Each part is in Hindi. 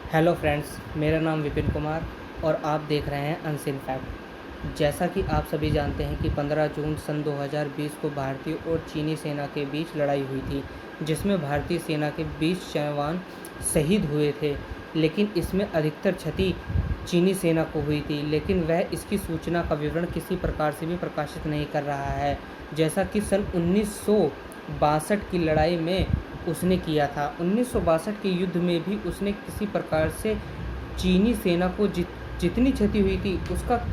हेलो फ्रेंड्स, मेरा नाम विपिन कुमार और आप देख रहे हैं अनसीन फैक्ट। जैसा कि आप सभी जानते हैं कि 15 जून सन 2020 को भारतीय और चीनी सेना के बीच लड़ाई हुई थी, जिसमें भारतीय सेना के 20 जवान शहीद हुए थे। लेकिन इसमें अधिकतर क्षति चीनी सेना को हुई थी, लेकिन वह इसकी सूचना का विवरण किसी प्रकार से भी प्रकाशित नहीं कर रहा है, जैसा कि सन 1962 की लड़ाई में उसने किया था। 1962 के युद्ध में भी उसने किसी प्रकार से चीनी सेना को जितनी क्षति हुई थी उसका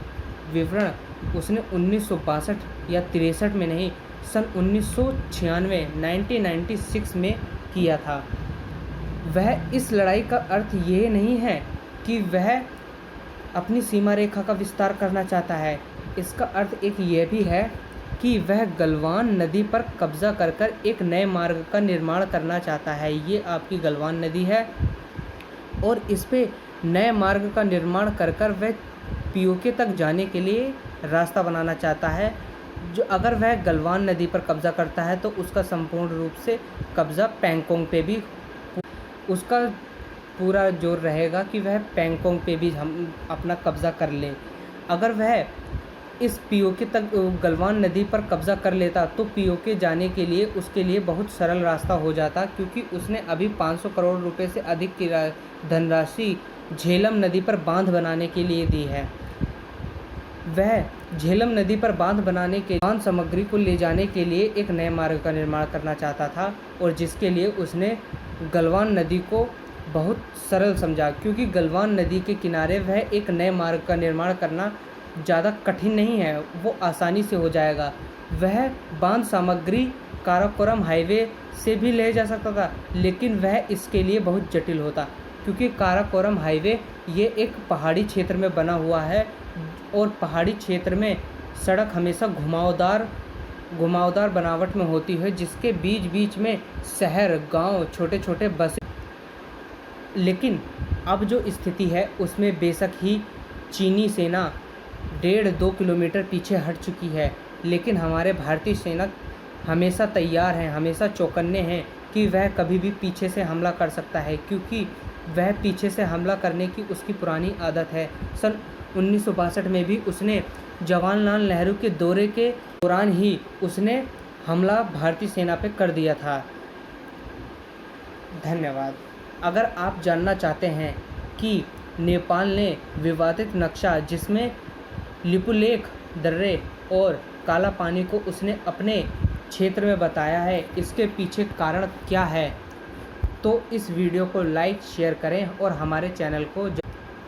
विवरण उसने 1962 या 63 में नहीं, सन 1996 1996 में किया था। वह इस लड़ाई का अर्थ ये नहीं है कि वह अपनी सीमा रेखा का विस्तार करना चाहता है। इसका अर्थ एक ये भी है कि वह गलवान नदी पर कब्जा कर एक नए मार्ग का निर्माण करना चाहता है। ये आपकी गलवान नदी है और इस पे नए मार्ग का निर्माण कर वह पीओके तक जाने के लिए रास्ता बनाना चाहता है। जो अगर वह गलवान नदी पर कब्जा करता है तो उसका संपूर्ण रूप से कब्जा पैंगोंग पे भी उसका पूरा जोर रहेगा कि वह पैंगोंग पे भी हम अपना कब्जा कर लें। अगर वह इस पीओके तक गलवान नदी पर कब्जा कर लेता तो पीओके जाने के लिए उसके लिए बहुत सरल रास्ता हो जाता, क्योंकि उसने अभी 500 करोड़ रुपए से अधिक की धनराशि झेलम नदी पर बांध बनाने के लिए दी है। वह झेलम नदी पर बांध बनाने के बांध सामग्री को ले जाने के लिए एक नए मार्ग का निर्माण करना चाहता था, और जिसके लिए उसने गलवान नदी को बहुत सरल समझा, क्योंकि गलवान नदी के किनारे वह एक नए मार्ग का निर्माण करना ज़्यादा कठिन नहीं है, वो आसानी से हो जाएगा। वह बांध सामग्री काराकोरम हाईवे से भी ले जा सकता था, लेकिन वह इसके लिए बहुत जटिल होता, क्योंकि काराकोरम हाईवे ये एक पहाड़ी क्षेत्र में बना हुआ है और पहाड़ी क्षेत्र में सड़क हमेशा घुमावदार बनावट में होती है, जिसके बीच बीच में शहर, गांव, छोटे छोटे बसे। लेकिन अब जो स्थिति है उसमें बेशक ही चीनी सेना 1.5-2 किलोमीटर पीछे हट चुकी है, लेकिन हमारे भारतीय सेना हमेशा तैयार हैं, हमेशा चौकन्ने हैं कि वह कभी भी पीछे से हमला कर सकता है, क्योंकि वह पीछे से हमला करने की उसकी पुरानी आदत है। सन 1962 में भी उसने जवाहरलाल नेहरू के दौरे के दौरान ही उसने हमला भारतीय सेना पर कर दिया था। धन्यवाद। अगर आप जानना चाहते हैं कि नेपाल ने विवादित नक्शा जिसमें लिपुलेख दर्रे और काला पानी को उसने अपने क्षेत्र में बताया है, इसके पीछे कारण क्या है, तो इस वीडियो को लाइक शेयर करें और हमारे चैनल को